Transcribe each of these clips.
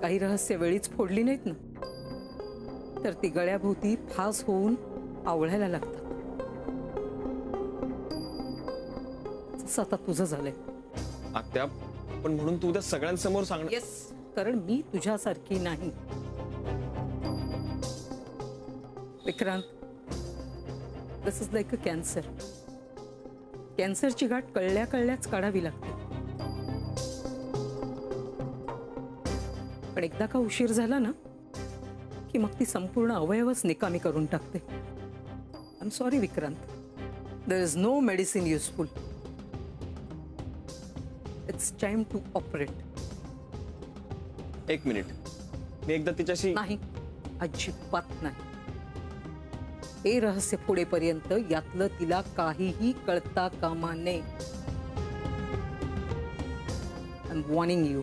काही रहस्य वेळीच फोडली नाहीत ना तर ती गळ्याभोवती फास होऊन आवळायला लागतात. जसं आता तुझं झालंय. आत्या पण म्हणून तू उद्या सगळ्यांसमोर सांगणार? येस, कारण मी तुझ्यासारखी नाही. विक्रांत, दिस इज लाईक अ कॅन्सर. कॅन्सरची गाठ कळल्या कळल्याच काढावी लागते. पण एकदा का उशीर झाला ना की मग ती संपूर्ण अवयवच निकामी करून टाकते. I am sorry Vikrant, there is no medicine useful. It's time to operate. एक मिनिट, मी एकदा तिच्याशी. नाही, अजिबात नाही. हे रहस्य पुढेपर्यंत यातलं तिला काहीही कळता कामा नये. I am warning you.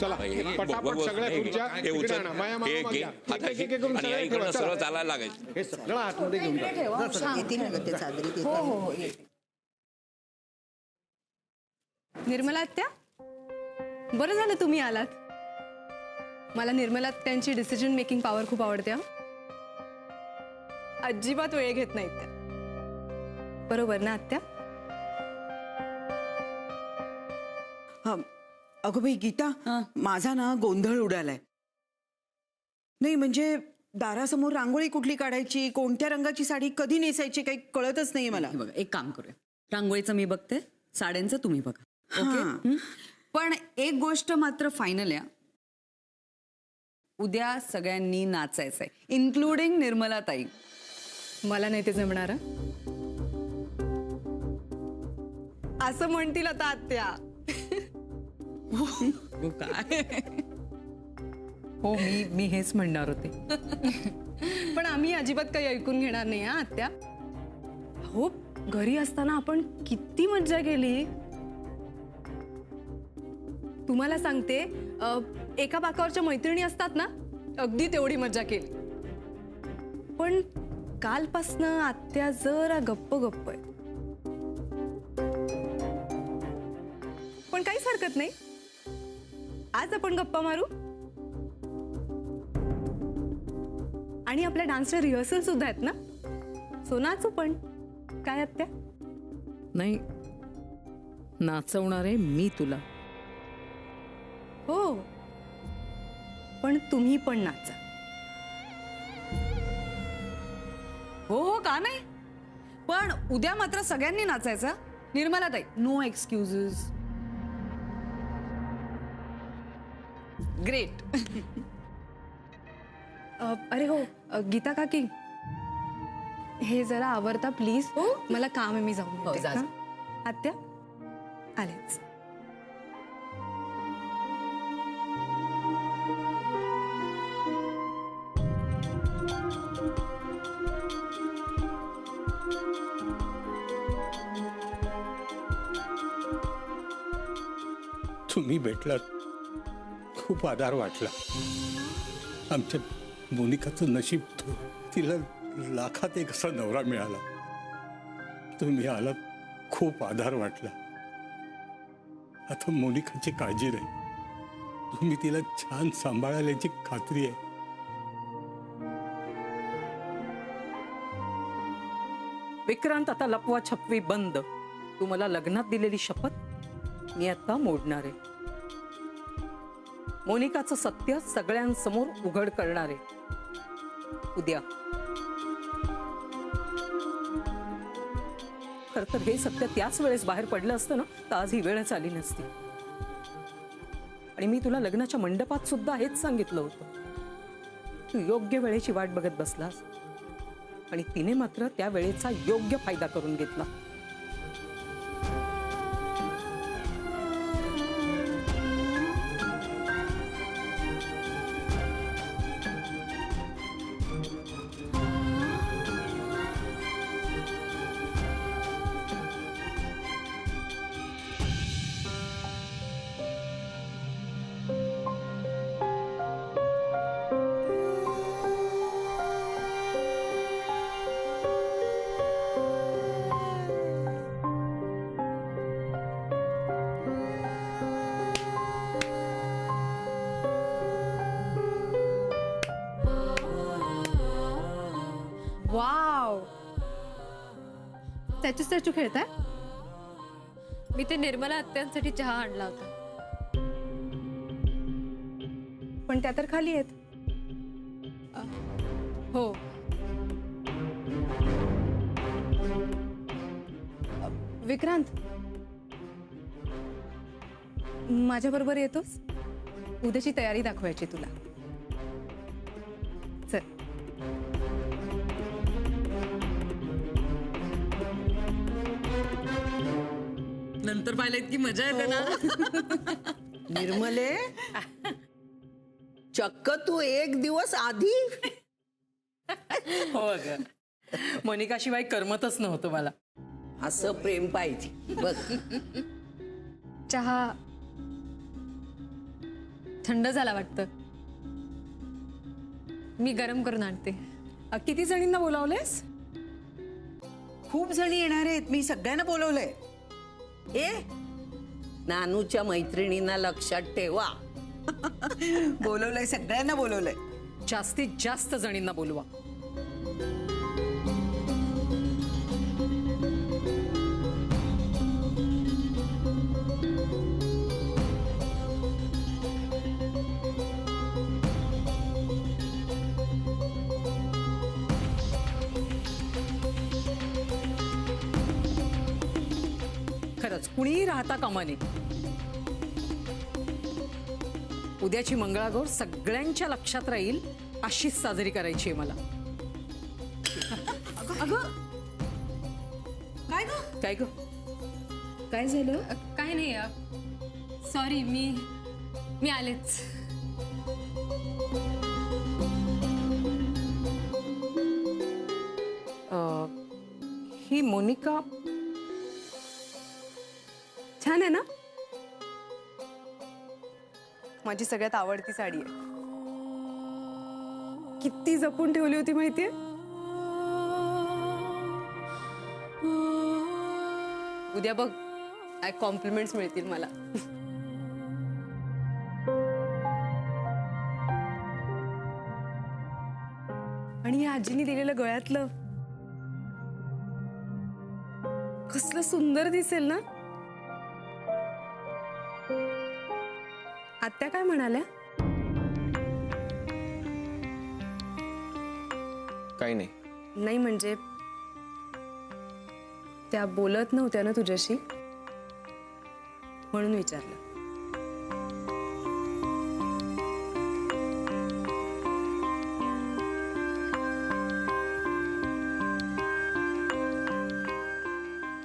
चला पटापट सगळ्या खुर्च्या तिकडे आणा. माया मामा मागे या. एक करून सगळे ठेवा. सरळ चालायला लागायचं. हे सगळं आतमध्ये घेऊन जा. येतील ना ते चादरीत येतील. निर्मला आत्या, बरं झालं तुम्ही आलात. मला निर्मला आत्यांची डिसिजन मेकिंग पॉवर खूप आवडते. अजिबात वेळ घेत नाहीत त्या. बरोबर ना आत्या? अगं बाई गीता, माझा ना गोंधळ उडालाय. नाही म्हणजे दारासमोर रांगोळी कुठली काढायची, कोणत्या रंगाची साडी कधी नेसायची काही कळतच नाहीये मला. बघा, एक काम करूया, रांगोळीचं मी बघते, साड्यांचं तुम्ही बघा. ओके. पण एक गोष्ट मात्र फायनल आहे, उद्या सगळ्यांनी नाचायचंय, इन्क्लुडिंग निर्मला ताई. मला नाही ते जमणार. असं म्हणतील आता आत्या. काय हो, मी हेच म्हणणार होते. पण आम्ही अजिबात काही ऐकून घेणार नाही हा आत्या. हो, घरी असताना आपण किती मज्जा केली. तुम्हाला सांगते, एका बाकावरच्या मैत्रिणी असतात ना, अगदी तेवढी मज्जा केली. पण कालपासनं आत्या जरा गप्प गप्प आहे. पण काहीच हरकत नाही, आज आपण गप्पा मारू आणि आपल्या डान्सच्या रिहर्सल सुद्धा आहेत ना, सो नाचू पण. काय आत्या? नाही, नाचवणार आहे मी तुला. हो, पण तुम्ही पण नाचा. हो हो, का नाही, पण उद्या मात्र सगळ्यांनी नाचायचं. निर्मला ताई, नो एक्सक्युजेस. ग्रेट. अरे हो, गीता काकी, हे जरा आवरता प्लीज. मला काम आहे, मी जाऊन येते. जा, जा. हां? आत्या आलेच. तुम्ही भेटलात, खूप आधार वाटला. आमच्या मोनिकाचं नशीब, तिला लाखात एक असा नवरा मिळाला. तुम्ही आलात, खूप आधार वाटला. आता मोनिकाची काळजी नाही, तुम्ही तिला छान सांभाळायला याची खात्री आहे. विक्रांत, आता लपवा छपवी बंद. तू मला लग्नात दिलेली शपथ मी आता मोडणार आहे. मोनिकाचं सत्य सगळ्यांसमोर उघड करणार आहे उद्या. खर तर हे सत्य त्याच वेळेस बाहेर पडलं असतं ना, तर आज ही वेळच आली नसती. आणि मी तुला लग्नाच्या मंडपात सुद्धा हेच सांगितलं होतं. तू योग्य वेळेची वाट बघत बसलास आणि तिने मात्र त्या वेळेचा योग्य फायदा करून घेतला. स्टॅच्यू स्टॅच्यू खेळताय? मी ते निर्मला आत्यांसाठी चहा आणला होता. पण त्या तर खाली आहेत. हो, विक्रांत, माझ्या बरोबर येतोस? उद्याची तयारी दाखवायची तुला. चल. नंतर पाहिलं इतकी मजा येते ना. निर्मले चक्क तू एक दिवस आधी. हो ग, मोनिकाशिवाय करमतच नव्हतं मला. असं प्रेम पाहिजे बघ. चहा थंड झाला वाटतं. मी गरम करून आणते. किती जणींना बोलावलेस? खूप जणी येणार आहेत, मी सगळ्यांना बोलवलंय. नानूच्या मैत्रिणींना लक्षात ठेवा. बोलवलंय, सगळ्यांना बोलवलंय. जास्तीत जास्त जणींना बोलवा. खरंच कुणीही राहता कामा नये. उद्याची मंगळागौर सगळ्यांच्या लक्षात राहील अशीच साजरी करायची आहे मला. काय ग? काय ग? काय झालं? काय नाही, सॉरी, मी आलेच. ही मोनिका छान आहे ना? माझी सगळ्यात आवडती साडी आहे. किती जपून ठेवली होती माहितीये? उद्या बघ काय कॉम्प्लिमेंट्स मिळतील मला. आणि या आजीने दिलेलं गळ्यातलं कसलं सुंदर दिसेल ना. आत्या काय म्हणाल्या? काही नाही. नाही म्हणजे त्या बोलत नव्हत्या ना तुझ्याशी, म्हणून विचारलं.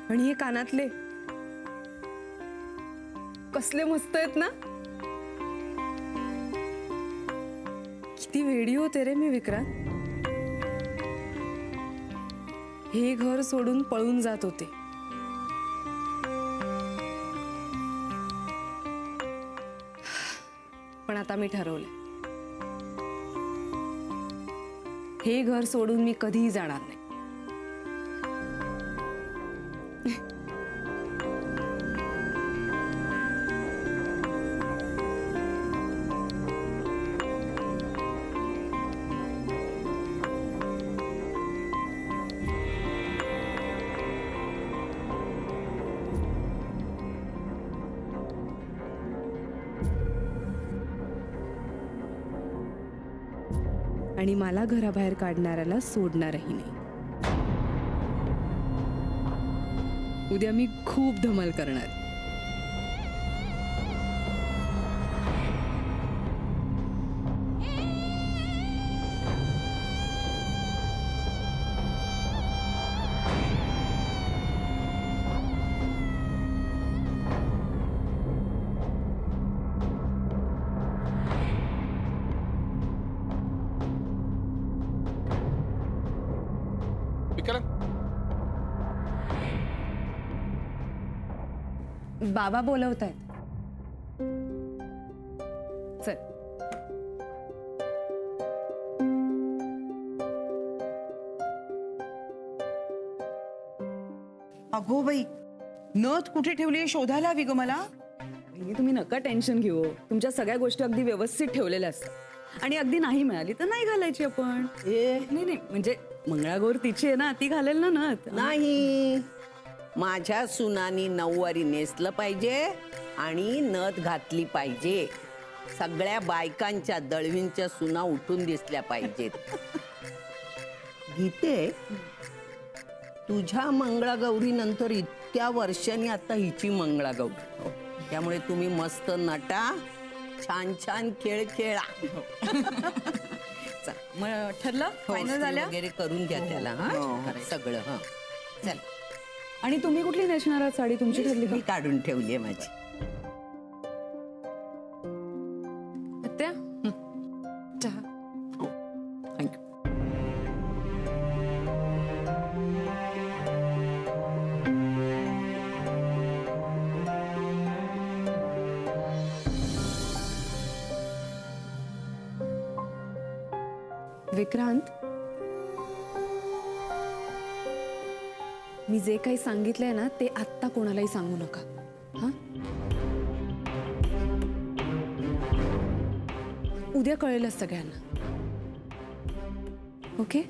आणि हे कानातले कसले मस्त आहेत ना. किती वेडी होते रे मी विक्रांत. हे घर सोडून पळून जात होते. पण आता मी ठरवलंय, हे घर सोडून मी कधीही जाणार नाही. आणि मला घराबाहेर काढणाऱ्याला सोडणारही नाही. उद्या मी खूप धमाल करणार. बाबा बोलवतायत. चल. अगो बाई, नथ कुठे ठेवली शोधायला हवी ग मला. तुम्ही नका टेन्शन घेऊ. तुमच्या सगळ्या गोष्टी अगदी व्यवस्थित ठेवलेल्या असतात. आणि अगदी नाही मिळाली तर नाही घालायची आपण. नाही नाही म्हणजे मंगळागौर तिची आहे ना, ती घालेल ना नथ. नाही, माझ्या सुनानी नऊवारी नेसलं पाहिजे आणि नथ घातली पाहिजे. सगळ्या बायकांच्या दळवींच्या सुना उठून दिसल्या पाहिजेत. गीते, तुझ्या मंगळागौरी नंतर इतक्या वर्षांनी आता हिची मंगळागौरी, त्यामुळे तुम्ही मस्त नटा, छान छान खेळ खेळा. चल, मग ठरलं फायनल झाल्या वगैरे करून घ्या त्याला. हा सगळं. हा चल, आणि तुम्ही कुठली नेसणार आहात साडी तुमची ठरली का? मी काढून ठेवली माझी. आत्या चहा. थँक्यू. विक्रांत, मी जे काही सांगितलंय ना ते आत्ता कोणालाही सांगू नका. हा, उद्या कळेलच सगळ्यांना. ओके?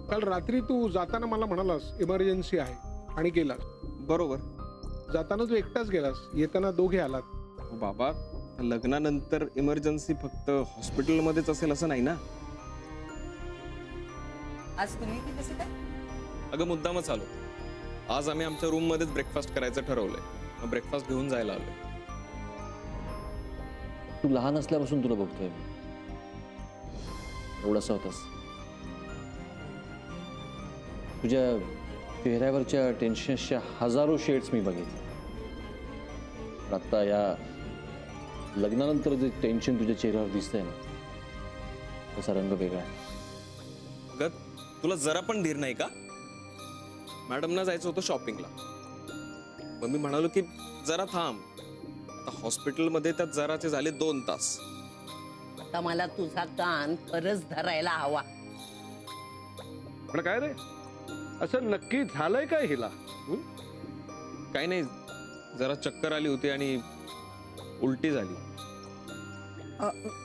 काल रात्री तू जाताना मला म्हणालास इमर्जन्सी आहे आणि गेलास. बरोबर. जाताना तू एकटाच गेलास, येताना दोघे आलात. हो बाबा, लग्नानंतर इमर्जन्सी फक्त हॉस्पिटलमध्येच असेल असं नाही ना. आज तुम्ही किती कसं काय? अगं मुद्दामच आलो. आज आम्ही आमच्या रूम मध्येच ब्रेकफास्ट करायचं ठरवलंय. मग ब्रेकफास्ट घेऊन जायला आलोय. तू लहान असल्यापासून तुला बघतोय मी. एवढासा होतास. तुझ्या चेहऱ्यावरच्या टेन्शन्सच्या हजारो शेड्स मी बघितले. पण आता या लग्नानंतर जे टेन्शन तुझ्या चेहऱ्यावर दिसतंय ना, त्याचा रंग वेगळा आहे. अगं तुला जरा पण धीर नाही का? मॅडमना जायचं होतं शॉपिंगला. मग मी म्हणालो की जरा थांब. आता हॉस्पिटलमध्ये त्यात जराचे झाले 2 तास. आता मला तुझा कान खरंच धरायला हवा. पण काय रे, असं नक्की झालंय काय हिला? काही नाही, जरा चक्कर आली होती आणि उलटी झाली.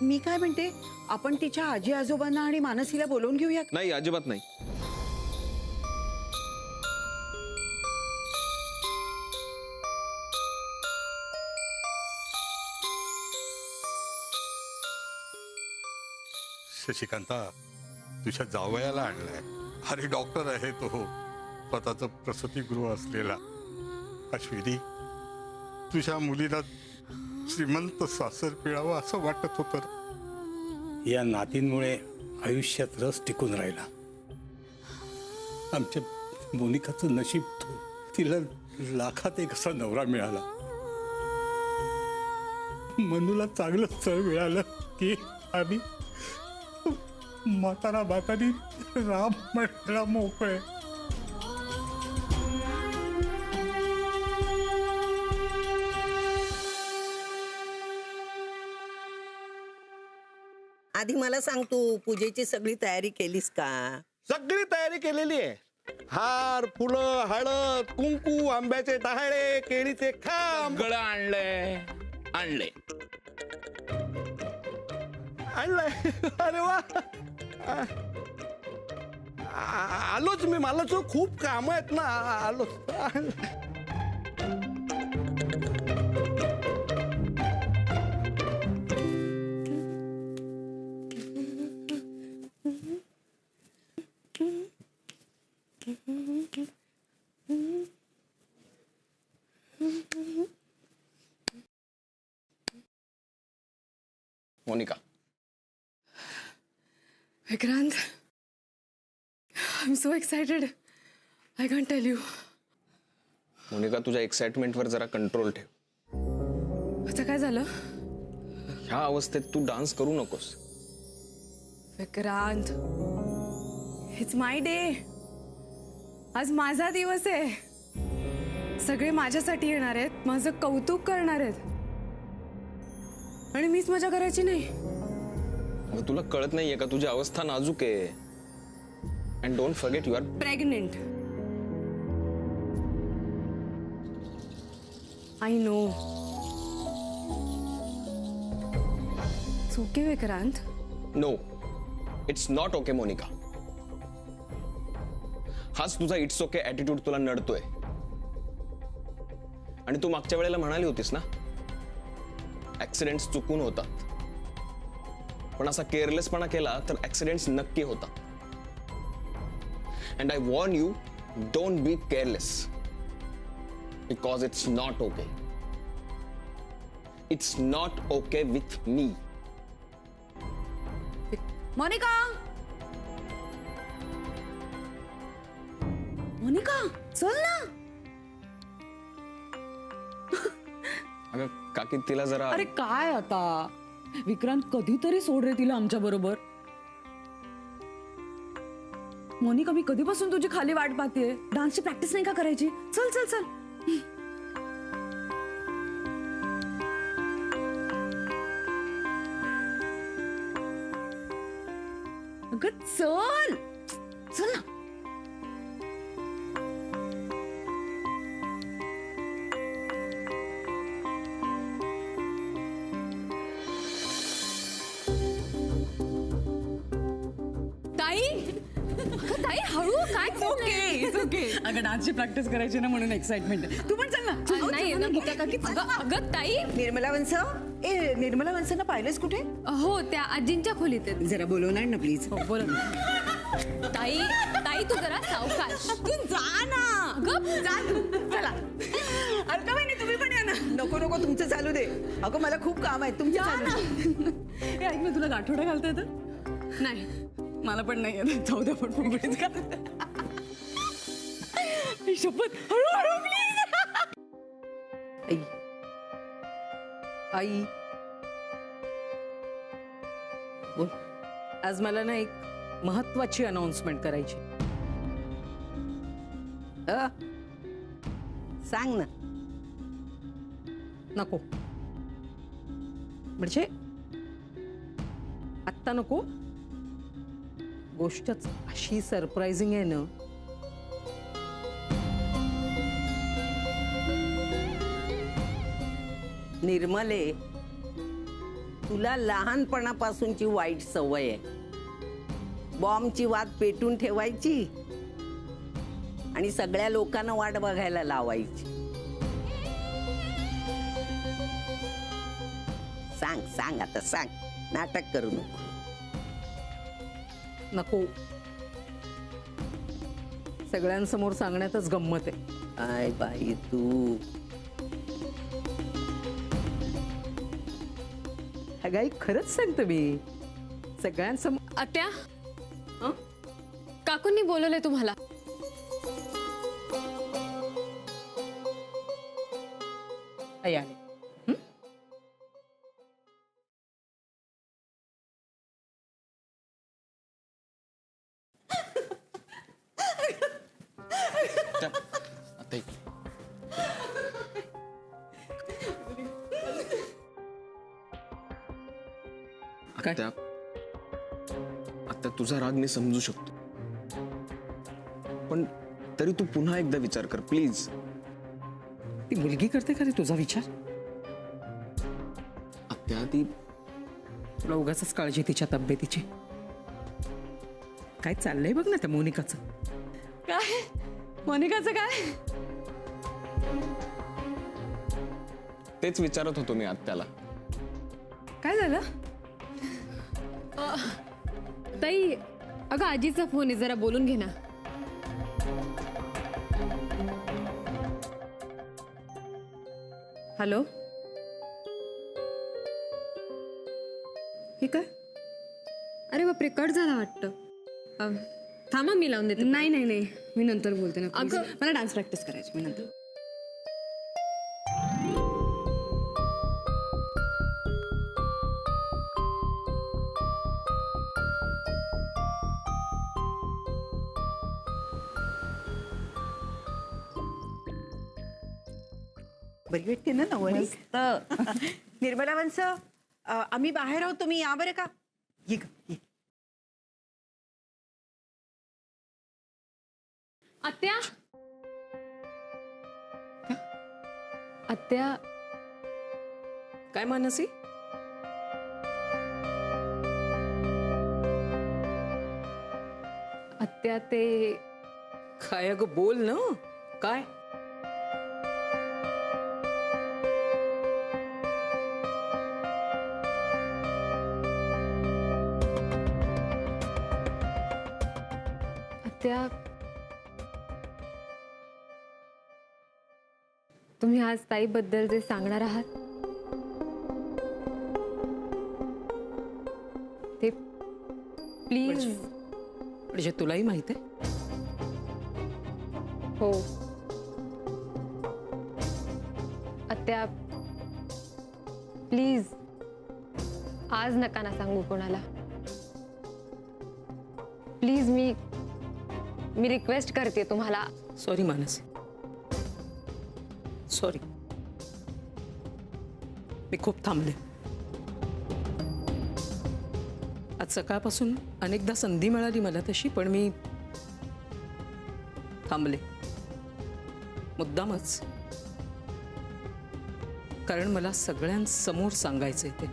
मी काय म्हणते, आपण तिच्या आजी आजोबांना आणि मानसीला बोलवून घेऊया. नाही, अजिबात नाही. शशिकांता, तुझ्या जावयाला आणलाय. अरे डॉक्टर आहे तो, स्वतःचं प्रसूतिगृह असलेला. अश्विनी, तुझ्या मुलीला श्रीमंत सासर मिळावं असं वाटत होतं. या नातींमुळे आयुष्यात रस टिकून राहिला. आमच्या मोनिकाचं नशीब तो, तिला लाखात एक असा नवरा मिळाला. मनूला चांगलं स्थळ मिळालं की आम्ही म्हातारा बातानी राम म्हटला मोकळे. आधी मला सांग, तू पूजेची सगळी तयारी केलीस का? सगळी तयारी केलेली आहे. हार, फुलं, हळद, कुंकू, आंब्याचे डहाळे, केळीचे खांब. सगळं आणलंय. आणलंय. अरे वा, आलोच मी. मला तो खूप काम आहेत ना. आलोच. Monika, Vikrant, I am so excited. I can't tell you. Monika, तुझ्या एक्साइटमेंटवर जरा कंट्रोल ठेव. आता काय झालं? ह्या अवस्थेत तू डान्स करू नकोस. Vikrant, it's my day. आज माझा दिवस आहे. सगळे माझ्यासाठी येणार आहेत, माझं कौतुक करणार आहेत, आणि मीच मजा करायची नाही. अगं, तुला कळत नाहीये का तुझी अवस्था नाजूक आहे. And don't forget you are pregnant. I know. Okay Vikrant. No, it's not okay Monika. हाच तुझा इट्स ओके ॲटिट्यूड तुला नडतोय. आणि तू मागच्या वेळेला म्हणाली होतीस ना, ऍक्सिडेंट्स चुकून होतात, पण असा केअरलेसपणा केला तर ऍक्सिडेंट्स नक्की होतात. And I warn you, don't be careless, because it's not okay. It's not okay with me. Monika, Monika, चल ना. अगं काकी, तिला जरा अरे काय आता, विक्रांत कधीतरी सोड रे तिला आमच्या बरोबर. मोनिका, मी कधीपासून तुझी खाली वाट पाहतेय. डान्सची प्रॅक्टिस नाही का करायची? चल चल चल. अगं चल चल ना. ताई, अगं ताई, हळू. काय ओके. अगं डान्सची प्रॅक्टिस करायची ना, म्हणून एक्साइटमेंट. तू पण चल ना. नाही ना गीता काकी. अगं ताई. निर्मला वंश, निर्मला वंशांना पाहिलंस कुठे? हो, त्या आजींच्या खोलीत आहेत. जरा बोलवणार ना प्लीज. बोल. ताई, ताई तू जरा सावकाश. तू जा ना. गप जा तू. चला. अलका वहिनी, तुम्ही पण या ना. नको नको, तुमचं चालू दे. अगं मला खूप काम आहे, तुमचं चालू दे. हे ऐक ना, तुला गाठोडा घालता येतं? नाही, मला पण नाही येत. जाऊ दे, पण फुगडीच का. शपथ, हळूहळू प्लीज. आई, आई, बोल. आज मला ना एक महत्वाची अनाउन्समेंट करायची. सांग ना. नको, म्हणजे आत्ता नको. गोष्टच अशी सरप्राइझिंग आहे ना. निर्मले, तुला लहानपणापासूनची वाईट सवय आहे. बॉम्बची वाट पेटून ठेवायची आणि सगळ्या लोकांना वाट बघायला लावायची. सांग सांग, आता सांग. नाटक करू नको. नको, सगळ्यांसमोर सांगण्यातच गंमत आहे. काय बाई तू. अगाई, खरंच सांगते मी. सगळ्यांसमोर. आत्या, काकूंनी बोलवलंय तुम्हाला. आई आले. आता काय? आता तुझा राग मी समजू शकतो, पण तरी तू पुन्हा एकदा विचार कर प्लीज. ती मुलगी करते का रे तुझा विचार? आत्या, ती तुला उगाचच काळजी तिच्या तब्येतीची. काय चाललंय बघ ना त्या मोनिकाचं. काय मोनिकाचं काय? तेच विचारत होतो मी आत्याला. काय झालं? ताई, अगं आजीचा फोन आहे, जरा बोलून घे ना. हॅलो, हे काय? अरे बापरे, कट झाला वाटतं. थांबा, मी लावून देते. नाही नाही नाही, मी नंतर बोलते ना please. अगं- मला डान्स प्रॅक्टिस करायची, मी नंतर. बरी वाटते ना नवरी. निर्मला वंश, आम्ही बाहेर आहोत, तुम्ही या बरं का. ये ग, ये. आत्या, आत्या, काय मानसी? आत्या ते काय अगं, बोल ना. काय? आत्या, तुम्ही आज ताईबद्दल जे सांगणार आहात ते प्लीज. म्हणजे तुलाही माहित आहे? हो आत्या, प्लीज आज नका ना सांगू कोणाला. प्लीज, मी रिक्वेस्ट करते तुम्हाला. Sorry Mansi, sorry. मी खूप थांबले. आज सकाळपासून अनेकदा संधी मिळाली मला तशी, पण मी थांबले मुद्दामच. कारण मला सगळ्यांसमोर सांगायचंय ते,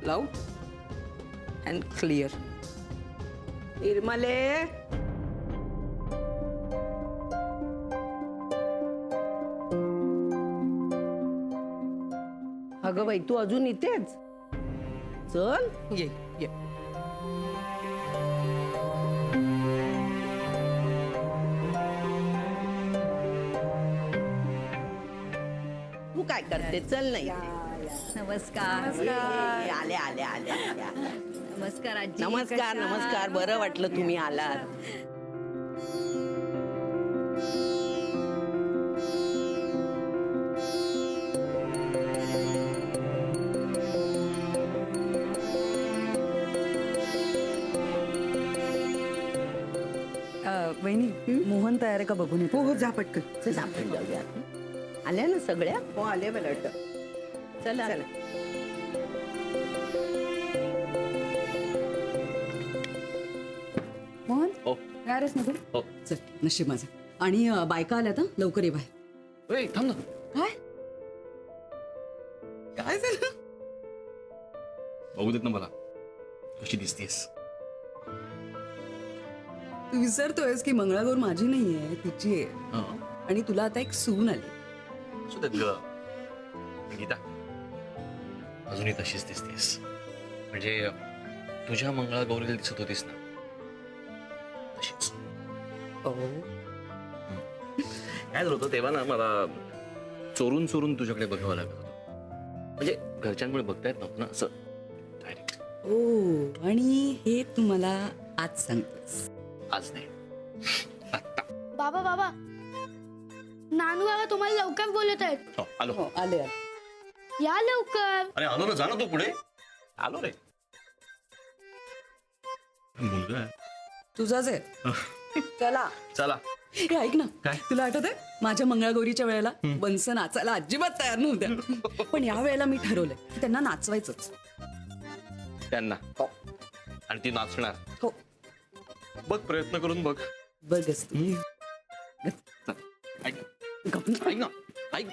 लाऊड अँड क्लिअर. निर्मले, अगं बाई, तू अजून इथेच? चल. ये ये. तू काय करते? चल नाही. नमस्कार. ये, आले आले आले आले. नमस्कार आजी. नमस्कार नमस्कार. बरं वाटलं तुम्ही आलात. वहिनी, मोहन तयार आहे का बघून येतो. हो हो, जा पटकन. चल, आपण जाऊया. आल्या ना सगळ्या? हो, आले मला वाटतं. चला. मोहन, हो. तयार आहेस ना तू? हो. चल, नशीब माझं. आणि बायका आल्यात, लवकर ये बाहेर. ए, थांब ना. काय काय झालं? बघू देत ना मला कशी दिसतेस. तू विसरतोयस की मंगळागौर माझी नाहीये, तिची आहे. आणि तुला आता एक सून आली. असू देत ग गीता, अजूनही तशीच दिसतेस. म्हणजे तुझ्या मंगळागौरीला दिसत होतीस ना तशीच. काय झालं होतं तेव्हा ना, मला चोरून चोरून तुझ्याकडे बघावं लागत होतं. म्हणजे घरच्यांमुळे बघता येत नव्हतं ना असं डायरेक्ट. ओ, आणि हे तू मला आज सांगतोस? आज नाही, आत्ता. बाबा बाबा, नानू बाबा तुम्हाला लवकर बोलत आहेत. हो, आलो. हो, आले. या लवकर. अरे आलो ना, जा ना तू पुढे. आलो रे. मुलगा आहे. तुझाच आहे. चला चला. हे ऐक ना, काय? तुला आठवतंय माझ्या मंगळागौरीच्या वेळेला बंस नाचायला अजिबात तयार नव्हत्या. पण या वेळेला मी ठरवलंय की त्यांना नाचवायचंच. त्यांना आणि ती नाचणार. हो, बघ, प्रयत्न करून बघ. बघच तू. ऐक गप ना. ऐक ना, ऐक.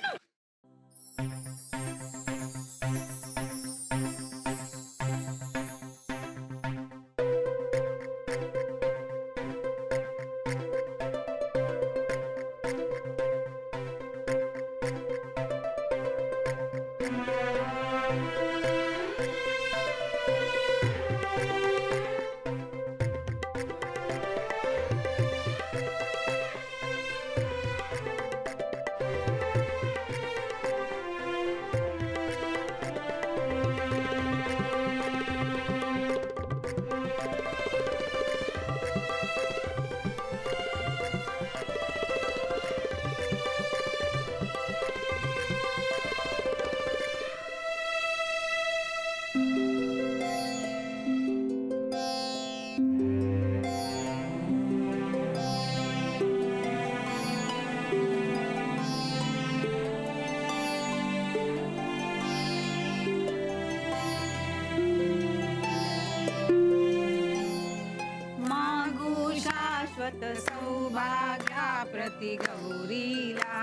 प्रति गौरीला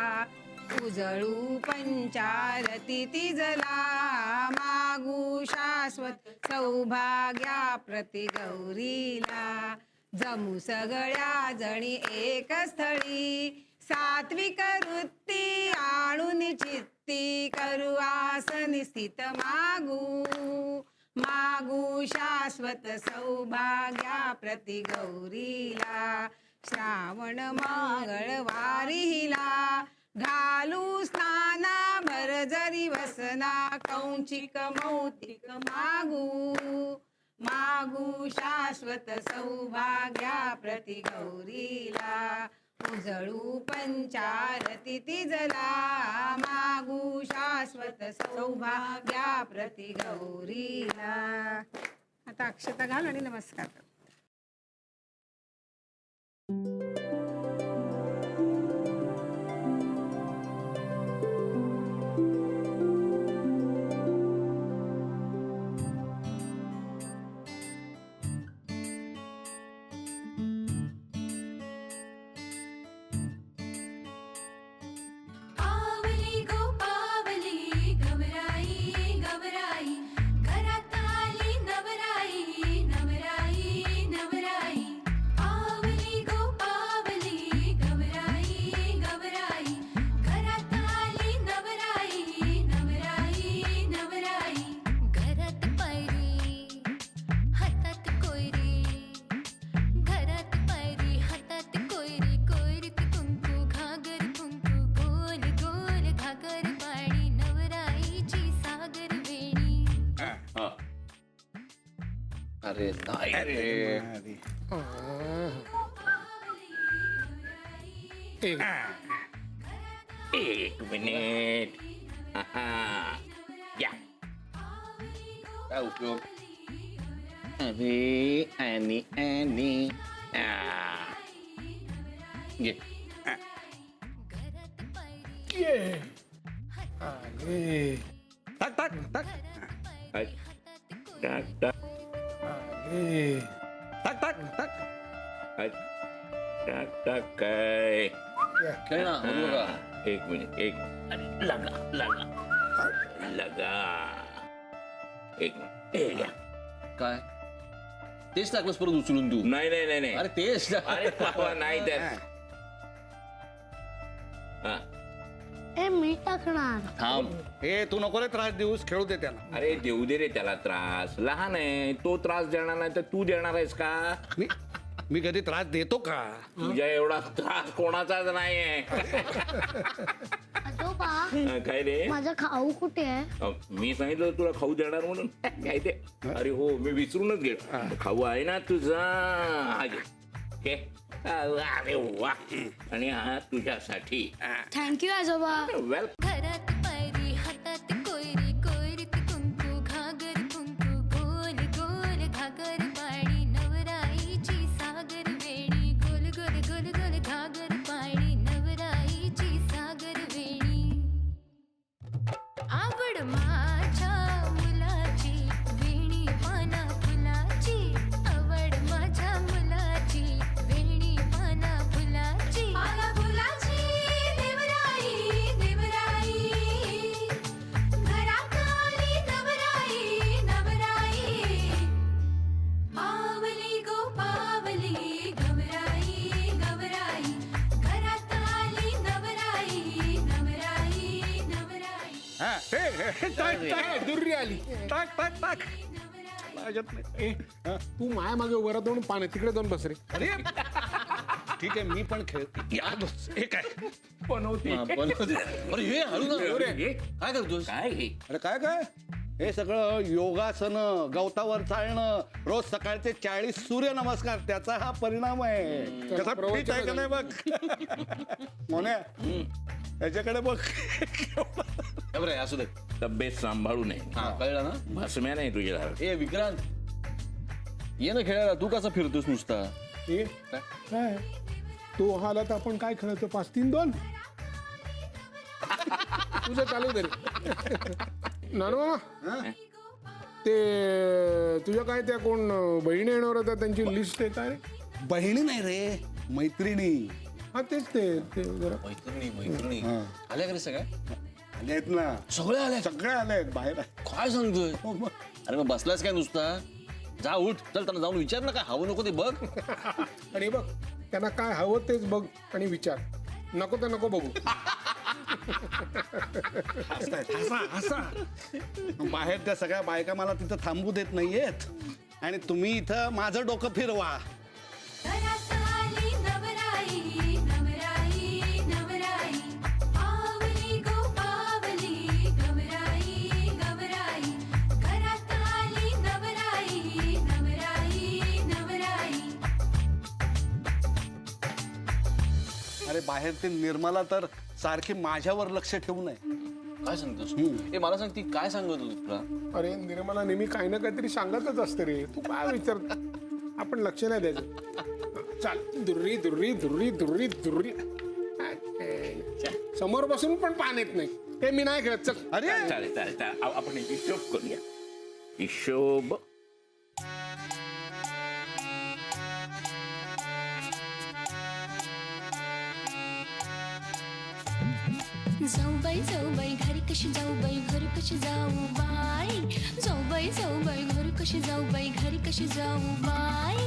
उजळू पंचारती तिजला मागू शाश्वत सौभाग्या प्रति गौरीला जमू सगळ्या जणी एक स्थळी सात्विक वृत्ती आणून चित्ती करू आसनी स्थित मागू शाश्वत सौभाग्या प्रति गौरीला श्रावण मंगळवारी हिला घालू स्नाना भरजरी वसना कौंचिक मौतिक मागू शाश्वत सौभाग्या प्रति गौरीला उजळू पंचारती तिजला मागू शाश्वत सौभाग्या प्रति गौरीला. आता अक्षता घाल आणि नमस्कार कर. अरे नाही रे. एक मिनिट. या काय उपयोग? अरे आणि घे. टाक टाक टाक टाक टाक टाक टाक टाक टाक टाक काय खेळ ना बरोबर का? एक मिनिट एक लगा लगा लगा एक मिनिट. ए, या. काय तेच टाकलंस परत उचलून तू? नाही नाही नाही नाही अरे तेच अरे बाबा नाही त्यात. हा ए मी टाकणार. थांब. हे तू नको रे त्रास देऊस, खेळू दे त्याला. अरे देऊ दे रे त्याला त्रास. लहान आहे तो, त्रास देणार नाही तर तू देणार आहेस का? मी कधी त्रास देतो का? तुझ्या एवढा त्रास कोणाचाच नाहीये. आजोबा काय रे माझा खाऊ कुठे आहे? मी सांगितलं तुला खाऊ देणार म्हणून. काय ते? अरे हो मी विसरूनच गेलो. खाऊ आहे ना तुझा. हा घे. घे. अरे वा. आणि हा तुझ्यासाठी. थँक्यू आजोबा. वेल घरात पायरी हातात कोयरी कोयरीत कुंकू घागर कुंकू गोल गोल घागर पाणी नवराईची सागर वेणी गोल गोल गोल गोल घागर पाणी नवराईची सागर वेणी आवड माझ्या मुलाची वेणी पाना फुलाची आवड माझ्या मुलाची वेणी पाना फुलाची पाना फुलाची देवराई देवराई घरात आली नवराई नवराई पावली गो पावली गवराई गवराई घरात आली नवराई नवराई नवराई. हा, टाक टाक दुर्री आली. टाक टाक टाक. लागत नाही. तू माया मागे उभं राहतो म्हणून पाणी तिकडे जाऊन बस रे. अरे ठीक आहे, मी पण खेळते. या बस. हे काय बनवते. अरे हे हळू ना. काय करतोस? काय हे? अरे काय काय हे सगळं योगासन, गवतावर चालणं, रोज सकाळचे 40 सूर्य नमस्कार, त्याचा हा परिणाम आहे. कसा फिट आहे का नाही बघ. मोन्या त्याच्याकडे बघ. बरं असू दे. तब्येत सांभाळू नये. हा कळलं ना. भस्म्या नाही तुझ्या घरात. ए विक्रांत ये ना खेळायला. तू कसा फिरतोस नुसता? ए, काय तो आला तर आपण काय खेळतो? 5-3-2 तुझं चालू दे रे. नानू मामा ते तुझ्या काय त्या कोण बहिणी येणार होत्या त्यांची लिस्ट आहे काय रे? बहिणी नाही रे, मैत्रिणी. हा तेच ते जरा मैत्रिणी आल्या का रे सगळ्या? आले आहेत ना, सगळ्या आल्या? सगळे आले आहेत बाहेर. काय सांगतोय? हो, मग. अरे मग बसलास काय नुसता? जा उठ, चल त्यांना जाऊन विचार ना काय हवं नको ते बघ. आणि बघ त्यांना काय हवं तेच बघ आणि विचार, नको तर नको बघू. बाहेर त्या सगळ्या बायका मला तिथं थांबू देत नाहीयेत आणि तुम्ही इथं माझं डोकं फिरवा. घरात आली नवराई नवराई नवराई पावली गो पावली गवराई गवराई घरात आली नवराई नवराई नवराई. अरे बाहेर ते निर्मला तर सारखी माझ्यावर लक्ष ठेवू नये. काय सांगतोस? ए मला सांग, ती काय सांगत होती तुला? अरे निर्मला नेहमी काही ना काहीतरी सांगतच असते रे, तू काय विचार, आपण लक्ष नाही द्यायचं. चाल दुर्री दुर्री दुर्री दुर्री दुर्री. समोर बसून पण पान येत नाही, ते मी नाही खेळत. चल. अरे चालेल चालेल चालेल, आपण एक हिशोब करूया. हिशोब जाऊ बाई घरी कशी जाऊ बाई घरी कशी जाऊ बाई जाऊ बाई घरी कशी जाऊ बाई घरी कशी जाऊ बाई.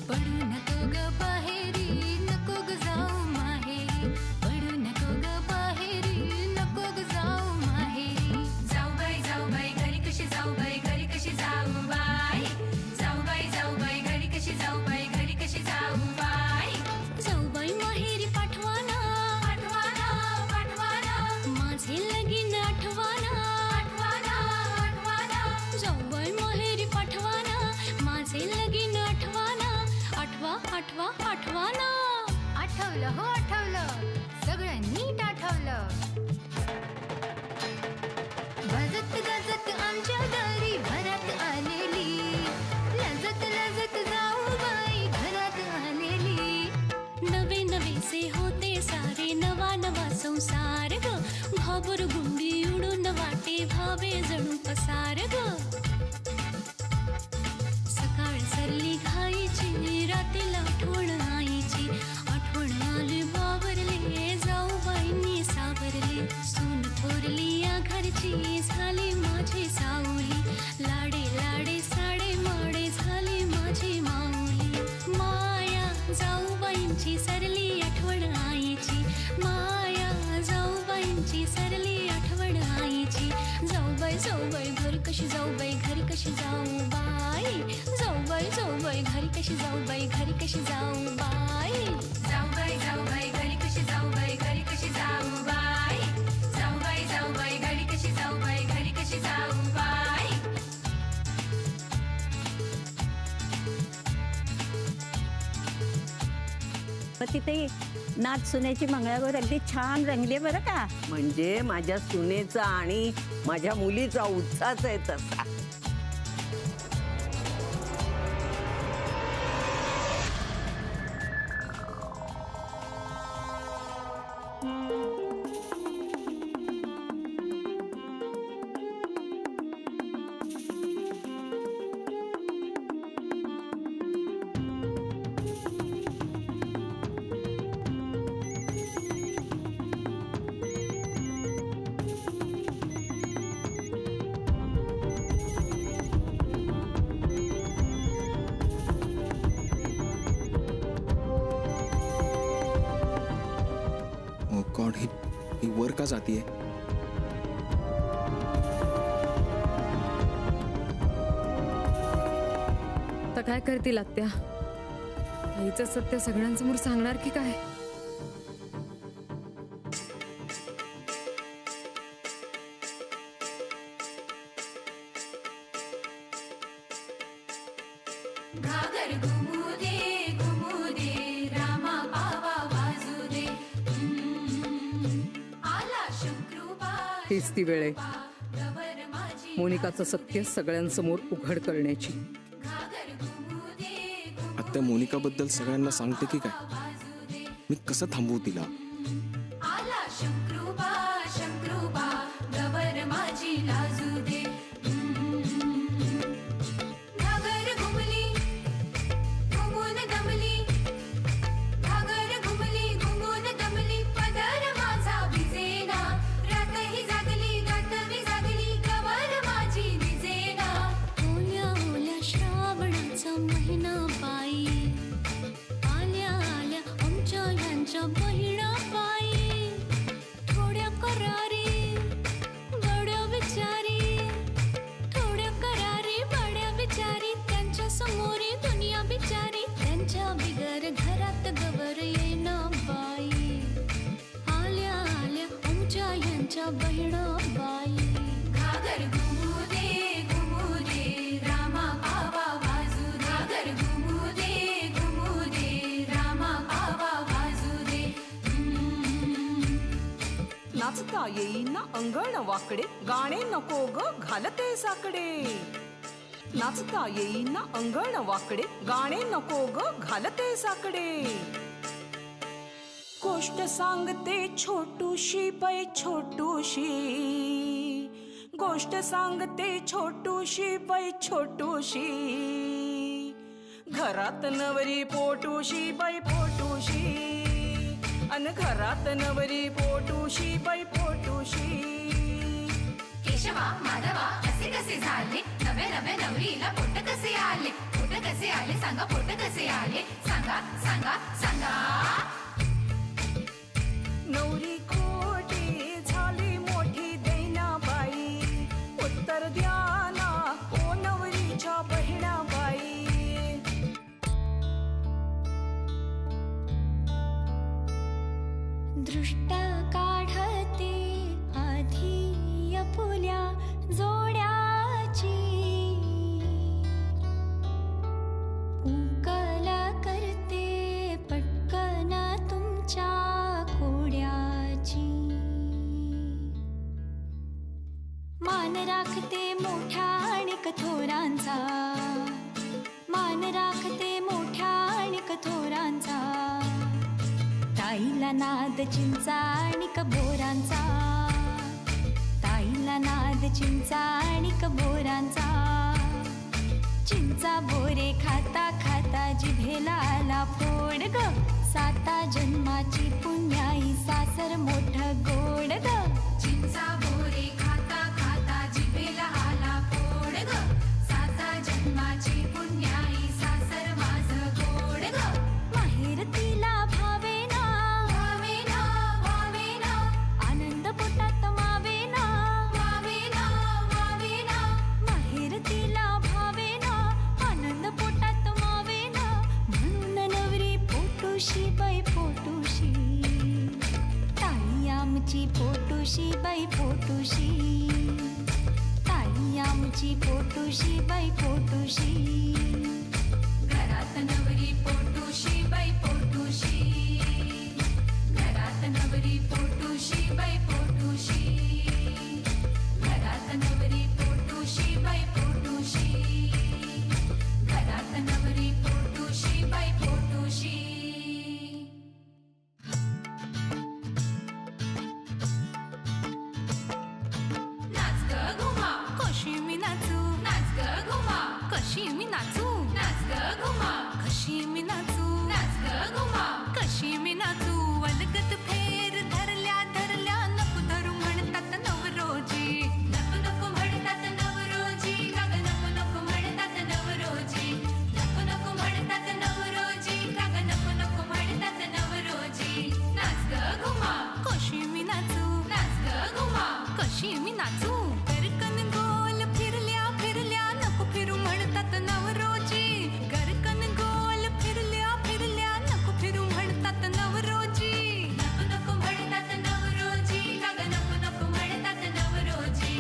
पडू नको ग बाहेरी नको ग जाऊ माहेरी पडू नको ग बाहेरी नको ग जाऊ माहेरी. जाऊ बाई घरी कशी जाऊ बाई घरी कशी जाऊ बाई जाऊ बाई घरी कशी जाऊ बाई घरी कशी जाऊ बाई. जाऊ बाई माहेरी पाठवाना पाठवाना पाठवाना माझे लगीन आठवाना आठवाना आठवाना. जाऊ बाई माहेरी पाठवाना माझे लगीन आठवाना आठवा आठवा आठवाना. आठवलं हो आठवलं सगळं नीट आठवलं. वाजत गाजत आमच्या दारी घरात आलेली लजत लजत जाऊ बाई घरात आलेली. नवे नवेसे होते सारे नवा नवा संसार ग भाबर गुंडी उडून वाटे भावे जणू पसार ग. सकाळ सरली घाईची रातीला आठवण आईची आठवण आली बाबरले जाऊ बाईंनी सावरले. सून थोरली या घरची झाली माझी सावली लाडे लाडे साडे माडे झाली माझी माऊली. माया जाऊ बाईंची सरली आठवण आईची माया जाऊ बाईंची सरली आठवण आईची. जाऊ बाई घरी कशी जाऊ बाई घरी कशी जाऊ बाई जाऊ बाई घरी कशी जाऊ बाई घरी कशी जाऊ बाई. जाऊ बाई घरी कशी जाऊ बाई घरी कशी जाऊ बाई जाऊ बाई घरी कशी जाऊ बाई घरी कशी जाऊ बाई. तिथे नाच सुनेची मंगळागौर अगदी छान रंगली बरं का. म्हणजे माझ्या सुनेचा आणि माझ्या मुलीचा उत्साहच आहे तसा. गॉड, ही वर का जातीये? तर काय करतील आत्या? आईचं सत्य सगळ्यांसमोर सांगणार की काय? घागर घुमू दे रामा पावा वाजू दे. आला शुक्रवार हीच ती वेळ आहे गवर माझी मोनिकाचं सत्य सगळ्यांसमोर उघड करण्याची. घागर घुमू दे आत्या मोनिकाबद्दल सगळ्यांना सांगते की काय? मी कसं थांबवू तिला? आला शुक्रवार गवर माझी लाजू दे. घागर घुमली घुमून दमली घागर घुमली घुमून बहिणाबाई आल्या आल्या आमच्या ह्यांच्या बहिणाबाई थोड्या करारी बड्या विचारी थोड्या करारी बड्या विचारी त्यांच्या समोरी दुनिया बिचारी त्यांच्या बिगर घरात गवर येणा बाई आल्या आल्या आमच्या ह्यांच्या बहिणाबाई घागर घुमू दे रामा बाबा वाजू दे घागर घुमू दे रामा बाबा वाजू दे नाचता येईना अंगण वाकडे गाणे नको ग घालते साकडे नाचता येईना अंगण वाकडे गाणे नको ग घालते साकडे गोष्ट सांगते छोटूशी बाई छोटूशी गोष्ट सांगते छोटूशी बाई छोटूशी घरात नवरी पोटूशी बाई पोटूशी अन घरात नवरी पोटूशी बाई पोटूशी केशवा माधवा कसे कसे झाले नवे नवे नवरीला पोट कसे आले सांगा पोट कसे आले सांगा सांगा सांगा नवरी खोटी झाली मोठी दैना बाई उत्तर द्या ना ओ नवरीच्या बहिणा बाई दृष्ट काढते आधी अपुल्या जोड्याची उकल करते पटकन तुमच्या कोड्याची मान राखते मोठ्या आणि कठोरांचा मान राखते मोठ्या आणि कठोरांचा ताईला नाद चिंचा आणि कबोरांचा ताईला नाद चिंचा आणि कबोरांचा चिंचा बोरे खाता खाता जिभेला आला फोड ग साता जन्माची पुण्याई सासर मोठ गोड ग चिंचा बोरे खाता खाता जिभेला आला फोड ग साता जन्माची पुण्याई सासर माझ गोड ग माहेर तिला भावेना भावेना भावेना आनंद पोटात मावेना मावेना मावेना माहेर तिला भावेना आनंद पोटात मावेना म्हणून नवरी पोटूशी बाई पोटूशी ताई आमची पोटूशी बाई पोटूशी ताई आमची पोटूशी बाई पोटूशी घरात नवरी पोटूशी बाई पोटूशी घरात नवरी पोटूशी बाई पोटूशी घरात नवरी पोटूशी बाई पोटूशी घरात नवरी पोटूशी बाई पोटूशी नाच ग घुमा कशी मी नाचू नाच ग घुमा कशी मी नाचू नाच ग घुमा कशी मी नाचू नाच ग घुमा कशी मी नाचू अलगत फेर धरल्या धरल्या नको धरू म्हणतात नवरोजी नको नको म्हणतात नवरोजी काग नको नको म्हणतात नवरोजी नको नको म्हणतात नवरोजी काग नको नको म्हणतात नवरोजी नाच ग घुमा कशी मी नाचू नाच ग घुमा कशी मी नाचू गरकन गोल फिरल्या फिरल्या नको फिरू म्हणतात नवरोजी गरकन गोल फिरल्या फिरल्या नको फिरू म्हणतात नवरोजी नको नको म्हणतात नवरोजी काग नको नको म्हणतात नवरोजी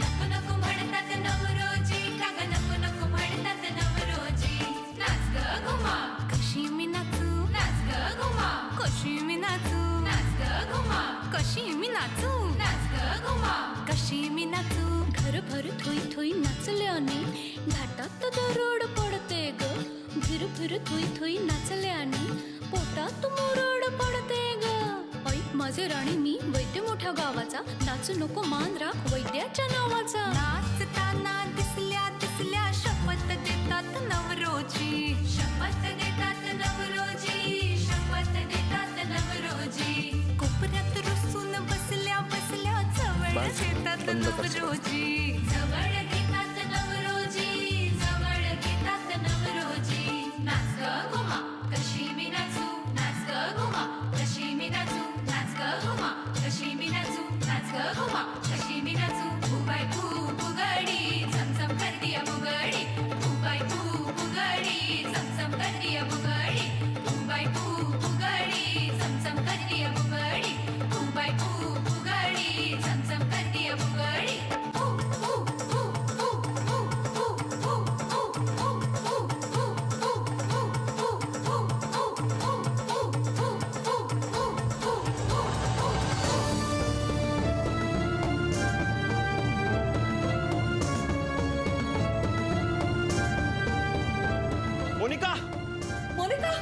नको नको म्हणतात नवरोजी काग नको नको म्हणतात नवरोजी नाच ग घुमा कशी मी नाचू नाच ग घुमा कशी मी नाचू नाच ग घुमा कशी मी नाचू नाच ग घुमा कशी मी नाचू घरभर थोई थोई नाचल्याने घाटात दरोड पडते ग फिर फिर थोई थोई नाचल्याने पोटात मुरड पडते ग ऐक माझे राणी मी वैद्य मोठ्या गावाचा नाचू नको मान राख वैद्याच्या नावाचा नाचताना दिसल्या दिसल्या शपथ देतात नवरोजी शपथ देतात नवरोजी शपथ देतात नवरोजी कोपऱ्यात रुसून बसल्या बसल्या जवळ घेतात नवरोजी जवळ घेतात नवरोजी जवळ घेतात नवरोजी मोनिका मोनिका